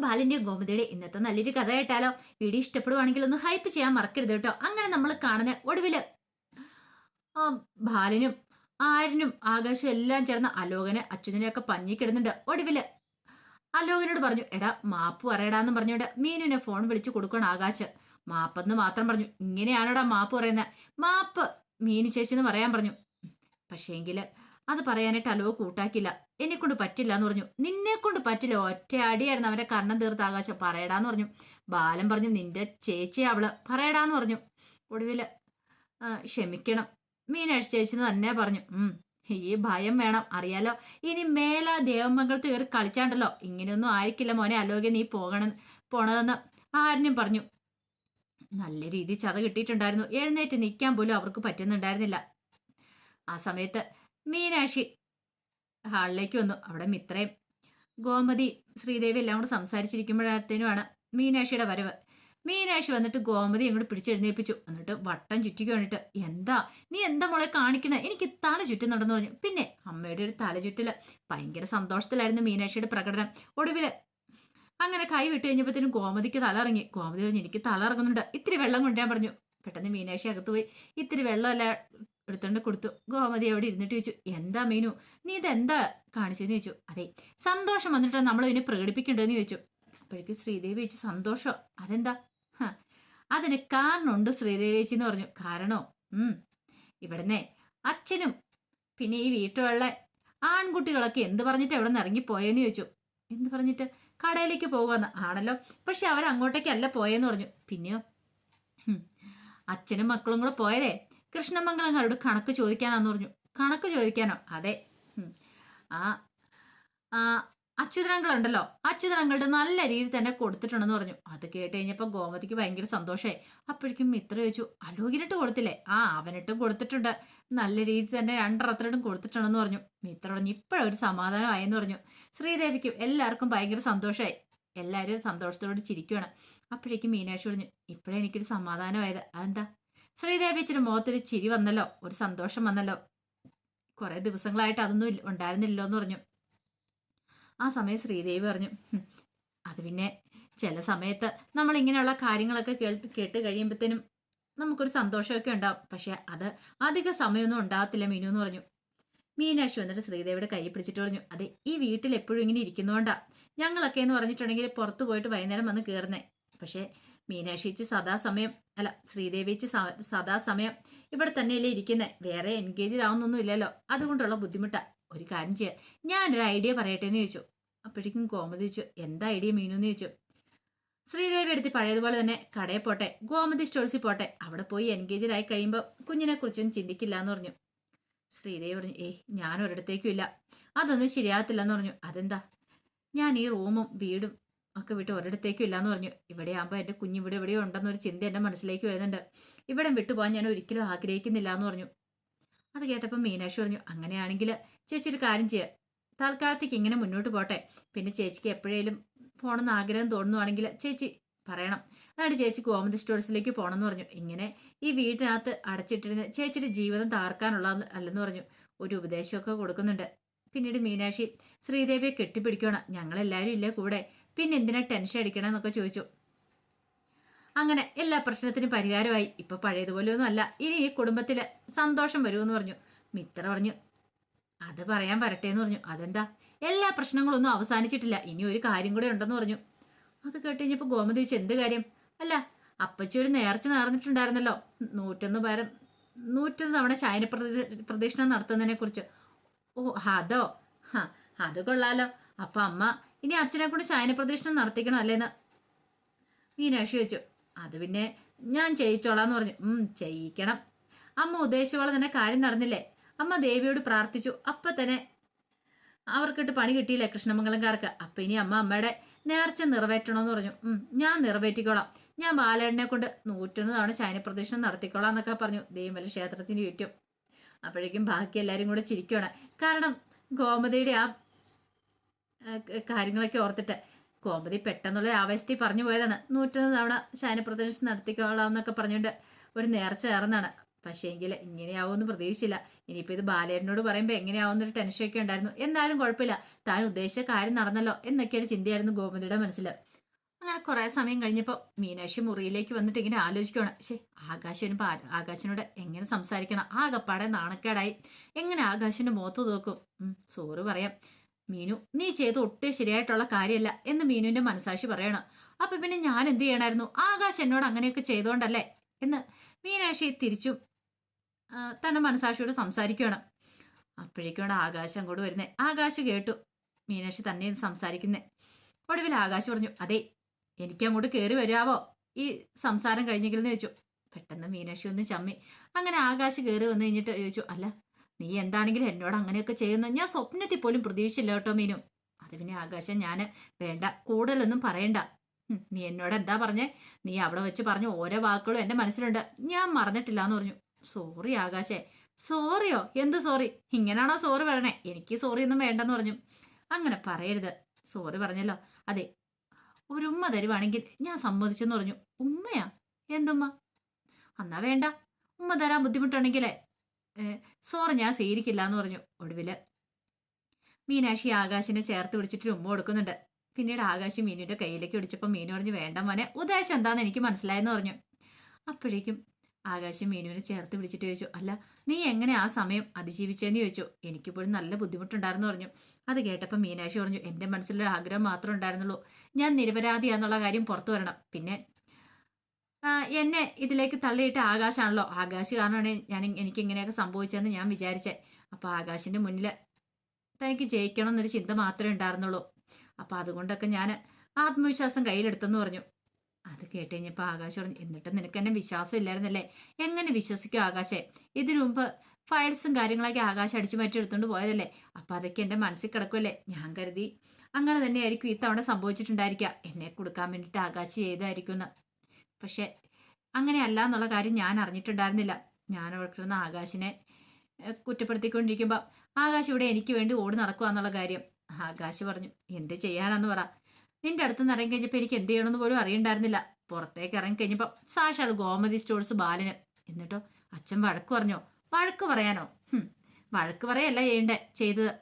ബാലന്റെയും ഗോമതിയുടെ ഇന്നത്തെ നല്ലൊരു കഥ കേട്ടാലോ? വീഡിയോ ഇഷ്ടപ്പെടുവാണെങ്കിൽ ഒന്ന് ഹൈപ്പ് ചെയ്യാൻ മറക്കരുത് കേട്ടോ. അങ്ങനെ നമ്മൾ കാണുന്ന ഒടുവില് ബാലനും ആര്യനും ആകാശവും എല്ലാം ചേർന്ന് അലോകനെ അച്യുതനെയൊക്കെ പഞ്ഞിക്കിടുന്നുണ്ട്. ഒടുവില് അലോകനോട് പറഞ്ഞു, എടാ മാപ്പ് പറയടാന്ന് പറഞ്ഞോണ്ട് മീനുവിനെ ഫോൺ വിളിച്ചു കൊടുക്കണം ആകാശ്. മാപ്പെന്ന് മാത്രം പറഞ്ഞു. ഇങ്ങനെയാണോടാ മാപ്പ് പറയുന്നത്? മാപ്പ് മീനു ചേച്ചിന്ന് പറയാൻ പറഞ്ഞു. പക്ഷേങ്കില് അത് പറയാനായിട്ട് അലോ കൂട്ടാക്കില്ല. എന്നെ കൊണ്ട് പറ്റില്ല എന്ന് പറഞ്ഞു. നിന്നെ കൊണ്ട് പറ്റില്ല, ഒറ്റ അടിയായിരുന്നു അവരെ കണ്ണം തീർത്ത ആകാശം. പറയടാന്ന് പറഞ്ഞു. ബാലൻ പറഞ്ഞു, നിന്റെ ചേച്ചി അവള് പറയടാന്ന് പറഞ്ഞു. ഒടുവില് ക്ഷമിക്കണം മീനാഴ്ച ചേച്ചിന്ന് തന്നെ പറഞ്ഞു. ഈ ഭയം വേണം, അറിയാലോ. ഇനി മേല ദേവമംഗലത്ത് കയറി കളിച്ചാണ്ടല്ലോ. ഇങ്ങനെയൊന്നും ആയിരിക്കില്ല മോനെ അലോകെ നീ പോണതെന്ന് ആരിനും പറഞ്ഞു. നല്ല രീതിയിൽ ചത കിട്ടിയിട്ടുണ്ടായിരുന്നു. എഴുന്നേറ്റ് നിൽക്കാൻ പോലും അവർക്ക് പറ്റുന്നുണ്ടായിരുന്നില്ല. ആ സമയത്ത് മീനാക്ഷി ഹാളിലേക്ക് വന്നു. അവിടെ മിത്രയും ഗോമതി ശ്രീദേവി എല്ലാം കൂടെ സംസാരിച്ചിരിക്കുമ്പോഴത്തേനുമാണ് മീനാക്ഷിയുടെ വരവ്. മീനാക്ഷി വന്നിട്ട് ഗോമതി അങ്ങോട്ട് പിടിച്ചെഴുന്നേൽപ്പിച്ചു. എന്നിട്ട് വട്ടം ചുറ്റിക്ക് വേണ്ടിട്ട്, നീ എന്താ മോളെ കാണിക്കണേ? എനിക്ക് തല ചുറ്റുന്നുണ്ടെന്ന് പറഞ്ഞു. പിന്നെ അമ്മയുടെ ഒരു തല ചുറ്റല്. ഭയങ്കര സന്തോഷത്തിലായിരുന്നു മീനാക്ഷിയുടെ പ്രകടനം. ഒടുവില് അങ്ങനെ കൈ വിട്ട് കഴിഞ്ഞപ്പോഴത്തേനും ഗോമതിക്ക് തല ഇറങ്ങി. ഗോമതി പറഞ്ഞു, എനിക്ക് തല ഇറങ്ങുന്നുണ്ട്, ഇത്തിരി വെള്ളം കൊണ്ടുവരാൻ പറഞ്ഞു. പെട്ടെന്ന് മീനാക്ഷി അകത്ത് പോയി ഇത്തിരി വെള്ളമല്ല എടുത്തോണ്ട് കൊടുത്തു. ഗോമതി അവിടെ ഇരുന്നിട്ട് ചോദിച്ചു, എന്താ മീനു നീ ഇതെന്താ കാണിച്ചെന്ന് ചോദിച്ചു. അതെ, സന്തോഷം വന്നിട്ട് നമ്മൾ ഇതിനെ പ്രകടിപ്പിക്കണ്ടെന്ന് ചോദിച്ചു. അപ്പോഴേക്കും ശ്രീദേവി ചോദിച്ചു, സന്തോഷം അതെന്താ? അതിന് കാരണമുണ്ട് ശ്രീദേവി ചേച്ചി എന്ന് പറഞ്ഞു. കാരണോ? ഇവിടുന്ന് അച്ഛനും പിന്നെ ഈ വീട്ടിലുള്ള ആൺകുട്ടികളൊക്കെ എന്ത് പറഞ്ഞിട്ട് എവിടെ നിന്ന് ഇറങ്ങിപ്പോയെന്ന് ചോദിച്ചു. എന്ത് പറഞ്ഞിട്ട്? കടയിലേക്ക് പോകുമെന്ന്. ആണല്ലോ, പക്ഷെ അവരങ്ങോട്ടേക്കല്ല പോയെന്ന് പറഞ്ഞു. പിന്നെയോ? അച്ഛനും മക്കളും കൂടെ പോയതേ കൃഷ്ണമംഗലക്കാരോട് കണക്ക് ചോദിക്കാനാന്ന് പറഞ്ഞു. കണക്ക് ചോദിക്കാനോ? അതെ. ആ അച്യുതനങ്ങളുണ്ടല്ലോ, അച്യുതനങ്ങളുടെ നല്ല രീതിയിൽ തന്നെ കൊടുത്തിട്ടുണ്ടെന്ന് പറഞ്ഞു. അത് കേട്ട് കഴിഞ്ഞപ്പോ ഗോമതിക്ക് ഭയങ്കര സന്തോഷമായി. അപ്പോഴേക്കും മിത്ര ചോദിച്ചു, അലോകിനിട്ട് കൊടുത്തില്ലേ? അവനിട്ടും കൊടുത്തിട്ടുണ്ട്, നല്ല രീതിയിൽ തന്നെ രണ്ടറത്തിനും കൊടുത്തിട്ടുണ്ടെന്ന് പറഞ്ഞു. മിത്ര പറഞ്ഞു, ഇപ്പോഴൊരു സമാധാനമായെന്ന് പറഞ്ഞു. ശ്രീദേവിക്കും എല്ലാവർക്കും ഭയങ്കര സന്തോഷമായി. എല്ലാവരും സന്തോഷത്തോട് ചിരിക്കുകയാണ്. അപ്പോഴേക്കും മീനാക്ഷി പറഞ്ഞു, ഇപ്പോഴേ എനിക്കൊരു സമാധാനമായത്. അതെന്താ? ശ്രീദേവി ഇച്ചിരി മുഖത്തൊരു ചിരി വന്നല്ലോ, ഒരു സന്തോഷം വന്നല്ലോ. കുറെ ദിവസങ്ങളായിട്ട് അതൊന്നും ഉണ്ടായിരുന്നില്ലോ എന്ന് പറഞ്ഞു. ആ സമയം ശ്രീദേവി പറഞ്ഞു, അത് പിന്നെ ചില സമയത്ത് നമ്മൾ ഇങ്ങനെയുള്ള കാര്യങ്ങളൊക്കെ കേട്ട് കഴിയുമ്പോഴത്തേനും നമുക്കൊരു സന്തോഷമൊക്കെ ഉണ്ടാവും. പക്ഷെ അത് അധിക സമയമൊന്നും ഉണ്ടാകത്തില്ല മീനു എന്ന് പറഞ്ഞു. മീനാക്ഷി വന്നിട്ട് ശ്രീദേവിയുടെ കൈ പിടിച്ചിട്ട് പറഞ്ഞു, അതെ, ഈ വീട്ടിൽ എപ്പോഴും ഇങ്ങനെ ഇരിക്കുന്നതുകൊണ്ടാ ഞങ്ങളൊക്കെ എന്ന് പറഞ്ഞിട്ടുണ്ടെങ്കിൽ പുറത്തു പോയിട്ട് വൈകുന്നേരം വന്ന് കയറുന്നേ. പക്ഷെ മീനാക്ഷിച്ച് സദാസമയം ശ്രീദേവിച്ച് സദാസമയം ഇവിടെ തന്നെയല്ലേ ഇരിക്കുന്നത്, വേറെ എൻഗേജ് ആവുന്നൊന്നും ഇല്ലല്ലോ, അതുകൊണ്ടുള്ള ബുദ്ധിമുട്ടാ. ഒരു കാര്യം ചെയ്യാം, ഞാനൊരു ഐഡിയ പറയട്ടെ എന്ന് ചോദിച്ചു. അപ്പോഴേക്കും ഗോമതി ചോദിച്ചു, എന്താ ഐഡിയ മീനു എന്ന് ചോദിച്ചു. ശ്രീദേവി എടുത്ത് പഴയതുപോലെ തന്നെ കടയിൽ പോട്ടെ, ഗോമതി സ്റ്റോഴ്സിൽ പോട്ടെ, അവിടെ പോയി എൻഗേജഡ് ആയി കഴിയുമ്പോൾ കുഞ്ഞിനെ കുറിച്ചൊന്നും ചിന്തിക്കില്ല എന്ന് പറഞ്ഞു. ശ്രീദേവി പറഞ്ഞു, ഞാൻ ഒരിടത്തേക്കും ഇല്ല, അതൊന്നും ശരിയാകത്തില്ലെന്ന് പറഞ്ഞു. അതെന്താ? ഞാൻ ഈ റൂമും വീടും ഒക്കെ വിട്ട് ഒരിടത്തേക്കും ഇല്ലാന്ന് പറഞ്ഞു. ഇവിടെ ആകുമ്പോൾ എൻ്റെ കുഞ്ഞിവിടെ എവിടെയോ ഉണ്ടെന്നൊരു ചിന്ത എൻ്റെ മനസ്സിലേക്ക് വരുന്നുണ്ട്. ഇവിടെ വിട്ടുപോകാൻ ഞാൻ ഒരിക്കലും ആഗ്രഹിക്കുന്നില്ല എന്ന് പറഞ്ഞു. അത് കേട്ടപ്പോൾ മീനാക്ഷി പറഞ്ഞു, അങ്ങനെയാണെങ്കിൽ ചേച്ചി ഒരു കാര്യം ചെയ്യുക, തൽക്കാലത്തേക്ക് ഇങ്ങനെ മുന്നോട്ട് പോട്ടെ, പിന്നെ ചേച്ചിക്ക് എപ്പോഴേലും പോകണമെന്ന് ആഗ്രഹം തോന്നുവാണെങ്കിൽ ചേച്ചി പറയണം, അതായത് ചേച്ചി ഗോമതി സ്റ്റോഴ്സിലേക്ക് പോകണമെന്ന് പറഞ്ഞു. ഇങ്ങനെ ഈ വീട്ടിനകത്ത് അടച്ചിട്ടിരുന്ന് ചേച്ചിയുടെ ജീവിതം തകർക്കാനുള്ള അല്ലെന്ന് പറഞ്ഞു. ഒരു ഉപദേശമൊക്കെ കൊടുക്കുന്നുണ്ട്. പിന്നീട് മീനാക്ഷി ശ്രീദേവിയെ കെട്ടിപ്പിടിക്കണം, ഞങ്ങളെല്ലാവരും ഇല്ലേ കൂടെ, പിന്നെ എന്തിനാ ടെൻഷൻ അടിക്കണം എന്നൊക്കെ ചോദിച്ചു. അങ്ങനെ എല്ലാ പ്രശ്നത്തിനും പരിഹാരമായി. ഇപ്പൊ പഴയതുപോലെ ഒന്നും അല്ല, ഇനി ഈ കുടുംബത്തില് സന്തോഷം വരുമെന്ന് പറഞ്ഞു. മിത്ര പറഞ്ഞു, അത് പറയാൻ വരട്ടെ എന്ന് പറഞ്ഞു. അതെന്താ? എല്ലാ പ്രശ്നങ്ങളൊന്നും അവസാനിച്ചിട്ടില്ല, ഇനി ഒരു കാര്യം കൂടെ ഉണ്ടെന്ന് പറഞ്ഞു. അത് കേട്ട് കഴിഞ്ഞപ്പോ ഗോമതി ചോദിച്ചു, എന്ത് കാര്യം? അല്ല, അപ്പച്ചി ഒരു നേർച്ച നേർന്നിട്ടുണ്ടായിരുന്നല്ലോ, 101 തവണ ശയന പ്രദക്ഷിണം നടത്തുന്നതിനെ കുറിച്ച്. ഓ അതോ? അത് കൊള്ളാലോ. അപ്പൊ അമ്മ ഇനി അച്ഛനെ കൊണ്ട് ശയന പ്രദക്ഷിണം നടത്തിക്കണം അല്ലേന്ന് മീനാക്ഷി ചോദിച്ചു. അത് പിന്നെ ഞാൻ ചെയ്യിച്ചോളാന്ന് പറഞ്ഞു. ചെയ്യിക്കണം. അമ്മ ഉദ്ദേശിച്ചോളം തന്നെ കാര്യം നടന്നില്ലേ? അമ്മ ദേവിയോട് പ്രാർത്ഥിച്ചു, അപ്പൊ തന്നെ അവർക്കിട്ട് പണി കിട്ടിയില്ലേ കൃഷ്ണമംഗലംകാർക്ക്. അപ്പൊ ഇനി അമ്മയുടെ നേർച്ച നിറവേറ്റണമെന്ന് പറഞ്ഞു. ഞാൻ നിറവേറ്റിക്കോളാം, ഞാൻ ബാലേട്ടനെ കൊണ്ട് 101 തവണ ശയനപ്രദക്ഷിണം നടത്തിക്കോളാം എന്നൊക്കെ പറഞ്ഞു. ദേവിമല ക്ഷേത്രത്തിന് ചുറ്റും. അപ്പോഴേക്കും ബാക്കി എല്ലാവരും കൂടെ ചിരിക്കുകയാണ്. കാരണം ഗോമതിയുടെ ആ കാര്യങ്ങളൊക്കെ ഓർത്തിട്ട് ഗോമതി പെട്ടെന്നുള്ള ആവേശത്തിൽ പറഞ്ഞു പോയതാണ്. 101 തവണ ശയനപ്രദക്ഷിണം നടത്തിക്കോളാം എന്നൊക്കെ പറഞ്ഞുകൊണ്ട് ഒരു നേർച്ച ചേർന്നാണ്. പക്ഷേ എങ്കിൽ ഇങ്ങനെയാവുമെന്ന് പ്രതീക്ഷിച്ചില്ല. ഇനിയിപ്പോൾ ഇത് ബാലേട്ടനോട് പറയുമ്പോൾ എങ്ങനെയാവുന്നൊരു ടെൻഷനൊക്കെ ഉണ്ടായിരുന്നു. എന്നാലും കുഴപ്പമില്ല, താൻ ഉദ്ദേശിച്ച കാര്യം നടന്നല്ലോ എന്നൊക്കെയാണ് ചിന്തയായിരുന്നു ഗോമതിയുടെ മനസ്സിൽ. കുറെ സമയം കഴിഞ്ഞപ്പോൾ മീനാക്ഷി മുറിയിലേക്ക് വന്നിട്ട് ഇങ്ങനെ ആലോചിക്കുകയാണ്. ശേ, ആകാശിനോട് എങ്ങനെ സംസാരിക്കണം? ആകപ്പാടെ നാണക്കേടായി. എങ്ങനെ ആകാശിന്റെ മുഖത്ത് നോക്കും? സോറി പറയാം മീനു, നീ ചെയ്ത് ഒട്ടേ ശരിയായിട്ടുള്ള കാര്യമല്ല എന്ന് മീനുവിന്റെ മനസാക്ഷി പറയണം. അപ്പൊ പിന്നെ ഞാൻ എന്ത് ചെയ്യണമായിരുന്നു? ആകാശ് എന്നോട് അങ്ങനെയൊക്കെ ചെയ്തോണ്ടല്ലേ എന്ന് മീനാക്ഷി തിരിച്ചും തന്നെ മനസാക്ഷിയോട് സംസാരിക്കുകയാണ്. അപ്പോഴേക്കൂടെ ആകാശം അങ്ങോട്ട് വരുന്നേ. ആകാശ് കേട്ടു മീനാക്ഷി തന്നെ സംസാരിക്കുന്നേ. ഒടുവിൽ ആകാശ് പറഞ്ഞു, അതെ, എനിക്ക് അങ്ങോട്ട് കയറി വരാവോ ഈ സംസാരം കഴിഞ്ഞെങ്കിലെന്ന് ചോദിച്ചു. പെട്ടെന്ന് മീനാക്ഷി ഒന്ന് ചമ്മി. അങ്ങനെ ആകാശ് കയറി വന്നു കഴിഞ്ഞിട്ട് ചോദിച്ചു, അല്ല നീ എന്താണെങ്കിലും എന്നോട് അങ്ങനെയൊക്കെ ചെയ്യുന്നു ഞാൻ സ്വപ്നത്തിൽ പോലും പ്രതീക്ഷിച്ചില്ല കേട്ടോ മീനു. അത് പിന്നെ ആകാശം ഞാന് വേണ്ട, കൂടുതലൊന്നും പറയണ്ട. നീ എന്നോട് എന്താ പറഞ്ഞേ? നീ അവിടെ വെച്ച് പറഞ്ഞു ഓരോ വാക്കുകളും എന്റെ മനസ്സിലുണ്ട്, ഞാൻ മറന്നിട്ടില്ല എന്ന് പറഞ്ഞു. സോറി ആകാശേ. സോറിയോ? എന്ത് സോറി? ഇങ്ങനാണോ സോറി പറയണേ? എനിക്ക് സോറി ഒന്നും വേണ്ടെന്ന് പറഞ്ഞു. അങ്ങനെ പറയരുത്, സോറി പറഞ്ഞല്ലോ. അതെ, ഒരു ഉമ്മ തരുവാണെങ്കിൽ ഞാൻ സമ്മതിച്ചെന്ന് പറഞ്ഞു. ഉമ്മയാ? എന്തുമ്മ? എന്നാ വേണ്ട, ഉമ്മ തരാൻ ബുദ്ധിമുട്ടുണ്ടെങ്കിലേ സോറി ഞാൻ സ്വീകരിക്കില്ല എന്ന് പറഞ്ഞു. ഒടുവില് മീനാക്ഷി ആകാശിനെ ചേർത്ത് പിടിച്ചിട്ട് ഉമ്മ കൊടുക്കുന്നുണ്ട്. പിന്നീട് ആകാശ് മീനുവിന്റെ കയ്യിലേക്ക് പിടിച്ചപ്പോൾ മീനു പറഞ്ഞു, വേണ്ട മോനെ, ഉദ്ദേശം എന്താന്ന് എനിക്ക് മനസ്സിലായെന്ന് പറഞ്ഞു. അപ്പോഴേക്കും ആകാശം മീനുവിനെ ചേർത്ത് പിടിച്ചിട്ട് ചോദിച്ചു, അല്ല നീ എങ്ങനെ ആ സമയം അതിജീവിച്ചെന്ന് ചോദിച്ചു. എനിക്കിപ്പോഴും നല്ല ബുദ്ധിമുട്ടുണ്ടായിരുന്നു പറഞ്ഞു. അത് കേട്ടപ്പോൾ മീനാക്ഷി പറഞ്ഞു, എൻ്റെ മനസ്സിലൊരു ആഗ്രഹം മാത്രമേ ഉണ്ടായിരുന്നുള്ളൂ, ഞാൻ നിരപരാധിയാന്നുള്ള കാര്യം പുറത്തു വരണം. പിന്നെ എന്നെ ഇതിലേക്ക് തള്ളിയിട്ട് ആകാശാണല്ലോ, ആകാശ് കാരണമാണ് എനിക്ക് ഇങ്ങനെയൊക്കെ സംഭവിച്ചതെന്ന് ഞാൻ വിചാരിച്ചേ. അപ്പോൾ ആകാശിന്റെ മുന്നിൽ തനിക്ക് ജയിക്കണം എന്നൊരു ചിന്ത മാത്രമേ ഉണ്ടായിരുന്നുള്ളൂ. അപ്പോൾ അതുകൊണ്ടൊക്കെ ഞാൻ ആത്മവിശ്വാസം കയ്യിലെടുത്തെന്ന് പറഞ്ഞു. അത് കേട്ട് കഴിഞ്ഞപ്പോൾ ആകാശ് പറഞ്ഞു, എന്നിട്ട് നിനക്ക് എന്നെ വിശ്വാസം ഇല്ലായിരുന്നല്ലേ? എങ്ങനെ വിശ്വസിക്കും ആകാശേ? ഇതിനു മുമ്പ് ഫയൽസും കാര്യങ്ങളൊക്കെ ആകാശം അടിച്ചു മാറ്റി എടുത്തുകൊണ്ട് പോയതല്ലേ? അപ്പം അതൊക്കെ എൻ്റെ മനസ്സിൽ കിടക്കുമല്ലേ? ഞാൻ കരുതി അങ്ങനെ തന്നെയായിരിക്കും ഇത്തവണ സംഭവിച്ചിട്ടുണ്ടായിരിക്കുക, എന്നെ കൊടുക്കാൻ വേണ്ടിയിട്ട് ആകാശ് ചെയ്തായിരിക്കും എന്ന്. പക്ഷെ അങ്ങനെയല്ല എന്നുള്ള കാര്യം ഞാൻ അറിഞ്ഞിട്ടുണ്ടായിരുന്നില്ല. ഞാൻ അവിടെ ആകാശിനെ കുറ്റപ്പെടുത്തിക്കൊണ്ടിരിക്കുമ്പോൾ ആകാശ് ഇവിടെ എനിക്ക് വേണ്ടി ഓടി നടക്കുക എന്നുള്ള കാര്യം ആകാശ് പറഞ്ഞു. എന്ത് ചെയ്യാനാന്ന് പറ? നിന്റെ അടുത്ത് നിന്ന് ഇറങ്ങി കഴിഞ്ഞപ്പോൾ എനിക്ക് എന്ത് ചെയ്യണമെന്ന് പോലും അറിയണ്ടായിരുന്നില്ല. പുറത്തേക്ക് ഇറങ്ങി കഴിഞ്ഞപ്പോൾ സാക്ഷാൽ ഗോമതി സ്റ്റോഴ്സ് ബാലന്. എന്നിട്ടോ അച്ഛൻ വഴക്ക് പറഞ്ഞോ? വഴക്ക് പറയാനോ? വഴക്ക് പറയല്ല ചെയ്തത്,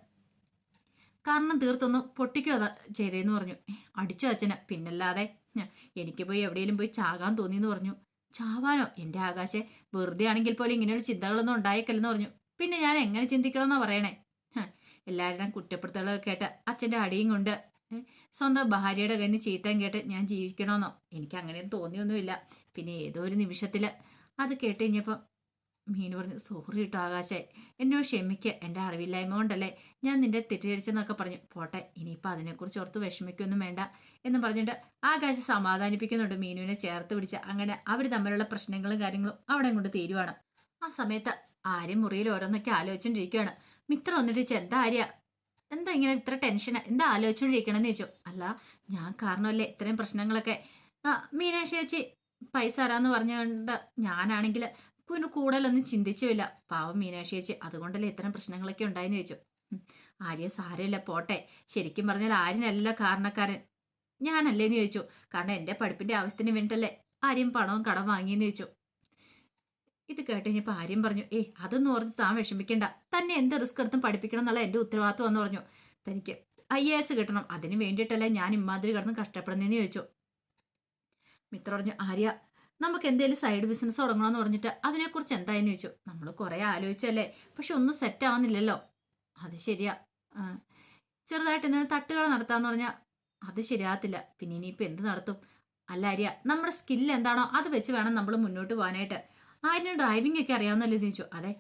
കാരണം തീർത്തൊന്നും പൊട്ടിക്കോ ചെയ്തേന്ന് പറഞ്ഞു. അടിച്ചു അച്ഛന്, പിന്നല്ലാതെ എനിക്ക് പോയി എവിടെയെങ്കിലും പോയി ചാകാൻ തോന്നിയെന്ന് പറഞ്ഞു. ചാവാനോ? എൻ്റെ ആകാശെ, വെറുതെ ആണെങ്കിൽ പോലും ഇങ്ങനെയുള്ള ചിന്തകളൊന്നും ഉണ്ടായേക്കല്ലെന്ന് പറഞ്ഞു. പിന്നെ ഞാൻ എങ്ങനെ ചിന്തിക്കണമെന്നാ പറയണേ? എല്ലാവരുടെയും കുറ്റപ്പെടുത്തലൊക്കെ കേട്ട് അച്ഛൻ്റെ അടിയും കൊണ്ട് സ്വന്തം ഭാര്യയുടെ കയ്യിൽ നിന്ന് ചീത്തയും കേട്ട് ഞാൻ ജീവിക്കണമെന്നോ? എനിക്ക് അങ്ങനെയൊന്നും തോന്നിയൊന്നുമില്ല. പിന്നെ ഏതോ ഒരു നിമിഷത്തിൽ അത് കേട്ട് കഴിഞ്ഞപ്പം മീനു പറഞ്ഞു, സോറി കേട്ടോ ആകാശേ, എന്നോട് ക്ഷമിക്കുക, എൻ്റെ അറിവില്ലായ്മ കൊണ്ടല്ലേ ഞാൻ നിന്റെ തെറ്റിദ്ധരിച്ചെന്നൊക്കെ പറഞ്ഞു. പോട്ടെ, ഇനിയിപ്പോൾ അതിനെക്കുറിച്ച് ഓർത്ത് വിഷമിക്കൊന്നും വേണ്ട എന്ന് പറഞ്ഞിട്ട് ആകാശം സമാധാനിപ്പിക്കുന്നുണ്ട് മീനുവിനെ ചേർത്ത് പിടിച്ച്. അങ്ങനെ അവർ തമ്മിലുള്ള പ്രശ്നങ്ങളും കാര്യങ്ങളും അവിടെ കൊണ്ട് തീരുവാണ്. ആ സമയത്ത് ആര്യം മുറിയിൽ ഓരോന്നൊക്കെ ആലോചിച്ചുകൊണ്ടിരിക്കുകയാണ്. മിത്രം വന്നിട്ട് എന്താ ആര്യ, എന്താ ഇങ്ങനെ ഇത്ര ടെൻഷൻ, എന്താ ആലോചിച്ചുകൊണ്ടിരിക്കണമെന്ന് ചോദിച്ചു. അല്ല ഞാൻ കാരണമല്ലേ ഇത്രയും പ്രശ്നങ്ങളൊക്കെ? മീനാക്ഷി ചേച്ചി പൈസ തരാന്ന് പറഞ്ഞുകൊണ്ട് ഞാനാണെങ്കിൽ പിന്നെ കൂടുതലൊന്നും ചിന്തിച്ചുമില്ല. പാവം മീനാക്ഷി ചേച്ചി, അതുകൊണ്ടല്ലേ ഇത്തരം പ്രശ്നങ്ങളൊക്കെ ഉണ്ടായെന്ന് ചോദിച്ചു. ആര്യ സാരമില്ല, പോട്ടെ, ശരിക്കും പറഞ്ഞാൽ ആര്യനല്ല കാരണക്കാരൻ, ഞാനല്ലേന്ന് ചോദിച്ചു. കാരണം എൻ്റെ പഠിപ്പിന്റെ ആവശ്യത്തിന് വേണ്ടിട്ടല്ലേ ആര്യം പണവും കടം വാങ്ങിയെന്ന് ചോദിച്ചു. ഇത് കേട്ട് കഴിഞ്ഞപ്പോൾ ആര്യം പറഞ്ഞു, അതൊന്നും ഓർത്ത് താൻ വിഷമിക്കണ്ട, തന്നെ എന്ത് റിസ്ക് എടുത്തും പഠിപ്പിക്കണം എന്നുള്ള എൻ്റെ ഉത്തരവാദിത്വം എന്ന് പറഞ്ഞു. തനിക്ക് IAS കിട്ടണം, അതിന് വേണ്ടിയിട്ടല്ലേ ഞാൻ ഇമാതിരി കിടന്ന് കഷ്ടപ്പെടുന്നതെന്ന് ചോദിച്ചു. മിത്ര പറഞ്ഞു, ആര്യ നമുക്ക് എന്തെങ്കിലും സൈഡ് ബിസിനസ് തുടങ്ങണമെന്ന് പറഞ്ഞിട്ട് അതിനെക്കുറിച്ച് എന്തായെന്ന് ചോദിച്ചു. നമ്മൾ കുറേ ആലോചിച്ചല്ലേ, പക്ഷെ ഒന്നും സെറ്റ് ആവുന്നില്ലല്ലോ. അത് ശരിയാ, ചെറുതായിട്ട് എന്തെങ്കിലും തട്ടുകട നടത്താന്ന് പറഞ്ഞാൽ അത് ശരിയാകത്തില്ല. പിന്നെ ഇനിയിപ്പോൾ എന്ത് നടത്തും? അല്ല ആര്യ, നമ്മുടെ സ്കില്ല് എന്താണോ അത് വെച്ച് വേണം നമ്മൾ മുന്നോട്ട് പോകാനായിട്ട്. ആര്യന് ഡ്രൈവിംഗ് ഒക്കെ അറിയാവുന്നല്ലേ ചോദിച്ചു. അതെ,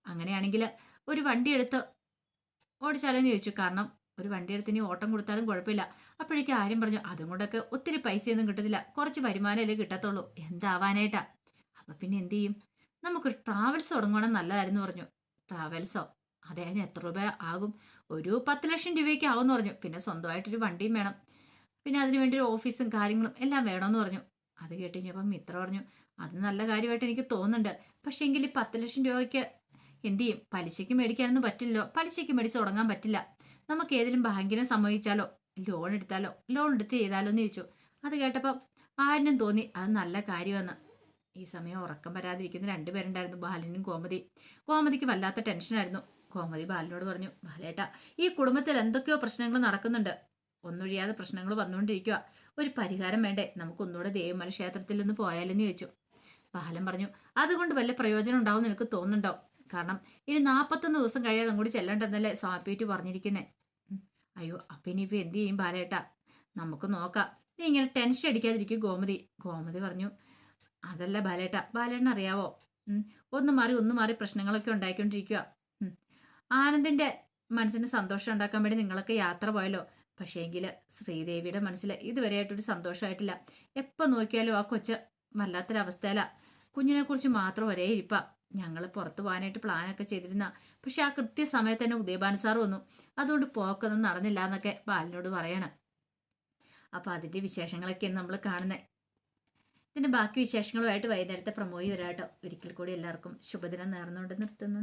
അങ്ങനെയാണെങ്കിൽ ഒരു വണ്ടി എടുത്ത് ഓടിച്ചാലോന്ന് ചോദിച്ചു. കാരണം ഒരു വണ്ടി എടുത്ത് ഇനി ഓട്ടം കൊടുത്താലും കുഴപ്പമില്ല. അപ്പോഴേക്കും ആര്യം പറഞ്ഞു, അതും കൊണ്ടൊക്കെ ഒത്തിരി പൈസയൊന്നും കിട്ടത്തില്ല, കുറച്ച് വരുമാനമല്ലേ കിട്ടത്തുള്ളൂ, എന്താവാനായിട്ടാ? അപ്പൊ പിന്നെ എന്ത് ചെയ്യും? നമുക്കൊരു ട്രാവൽസ് തുടങ്ങണം നല്ലതായിരുന്നു പറഞ്ഞു. ട്രാവൽസോ? അതെ, അതിന് എത്ര രൂപ ആകും? ഒരു 10 ലക്ഷം രൂപയ്ക്ക് ആവുമെന്ന് പറഞ്ഞു. പിന്നെ സ്വന്തമായിട്ടൊരു വണ്ടിയും വേണം, പിന്നെ അതിനുവേണ്ടി ഒരു ഓഫീസും കാര്യങ്ങളും എല്ലാം വേണമെന്ന് പറഞ്ഞു. അത് കേട്ട് കഴിഞ്ഞപ്പം മിത്ര പറഞ്ഞു, അത് നല്ല കാര്യമായിട്ട് എനിക്ക് തോന്നുന്നുണ്ട്. പക്ഷേ എങ്കിൽ 10 ലക്ഷം രൂപയ്ക്ക് എന്ത് ചെയ്യും? പലിശയ്ക്ക് മേടിക്കാനൊന്നും പറ്റില്ലല്ലോ, പലിശയ്ക്ക് മേടിച്ച് തുടങ്ങാൻ പറ്റില്ല. നമുക്ക് ഏതെങ്കിലും ബാങ്കിനെ സമ്മതിച്ചാലോ, ലോൺ എടുത്ത് ചെയ്താലോ എന്ന് ചോദിച്ചു. അത് കേട്ടപ്പം ആരിനും തോന്നി അത് നല്ല കാര്യമെന്ന്. ഈ സമയം ഉറക്കം വരാതിരിക്കുന്ന 2 പേരുണ്ടായിരുന്നു, ബാലനും ഗോമതിക്ക് വല്ലാത്ത ടെൻഷനായിരുന്നു. ഗോമതി ബാലനോട് പറഞ്ഞു, ബാലേട്ടാ, ഈ കുടുംബത്തിൽ എന്തൊക്കെയോ പ്രശ്നങ്ങൾ നടക്കുന്നുണ്ട്, ഒന്നൊഴിയാതെ പ്രശ്നങ്ങൾ വന്നുകൊണ്ടിരിക്കുക. ഒരു പരിഹാരം വേണ്ടേ? നമുക്കൊന്നുകൂടെ ദേവിമല ക്ഷേത്രത്തിൽ നിന്ന് പോയാലെന്ന് ചോദിച്ചു. ബാലൻ പറഞ്ഞു, അതുകൊണ്ട് വല്ല പ്രയോജനം ഉണ്ടാവും നിനക്ക് തോന്നുന്നുണ്ടോ? കാരണം ഇനി 41 ദിവസം കഴിയാതെ അങ്ങോട്ട് ചെല്ലണ്ടെന്നല്ലേ സ്വാമിപ്പേറ്റ് പറഞ്ഞിരിക്കുന്നേ. അയ്യോ, അപ്പൊ ഇനിയിപ്പോ എന്ത് ചെയ്യും ബാലേട്ടാ? നമുക്ക് നോക്കാം. നീ ഇങ്ങനെ ടെൻഷൻ അടിക്കാതിരിക്കും ഗോമതി. ഗോമതി പറഞ്ഞു, അതല്ല ബാലേട്ട, ബാലേട്ടൻ അറിയാവോ, ഒന്ന് മാറി പ്രശ്നങ്ങളൊക്കെ ഉണ്ടായിക്കൊണ്ടിരിക്കുക. ആനന്ദിന്റെ മനസ്സിന് സന്തോഷം ഉണ്ടാക്കാൻ വേണ്ടി നിങ്ങളൊക്കെ യാത്ര പോയല്ലോ. പക്ഷേങ്കിൽ ശ്രീദേവിയുടെ മനസ്സിൽ ഇതുവരെയായിട്ടൊരു സന്തോഷമായിട്ടില്ല. എപ്പോൾ നോക്കിയാലും ആ കൊച്ച് വല്ലാത്തൊരവസ്ഥയില. കുഞ്ഞിനെ കുറിച്ച് മാത്രം ഒരേ ഇരിപ്പ. ഞങ്ങൾ പുറത്തു പോകാനായിട്ട് പ്ലാനൊക്കെ ചെയ്തിരുന്ന, പക്ഷെ ആ കൃത്യസമയത്ത് തന്നെ ഉദയഭാൻ സാർ വന്നു. അതുകൊണ്ട് പോക്കൊന്നും നടന്നില്ല എന്നൊക്കെ ബാലിനോട് പറയണം. അപ്പൊ അതിന്റെ വിശേഷങ്ങളൊക്കെയാണ് നമ്മൾ കാണുന്നത്. ഇതിന്റെ ബാക്കി വിശേഷങ്ങളുമായിട്ട് വൈകുന്നേരത്തെ പ്രമോയി വരാട്ടോ. ഒരിക്കൽ കൂടി എല്ലാവർക്കും ശുഭദിനം നേർന്നുകൊണ്ട് നിർത്തുന്നു.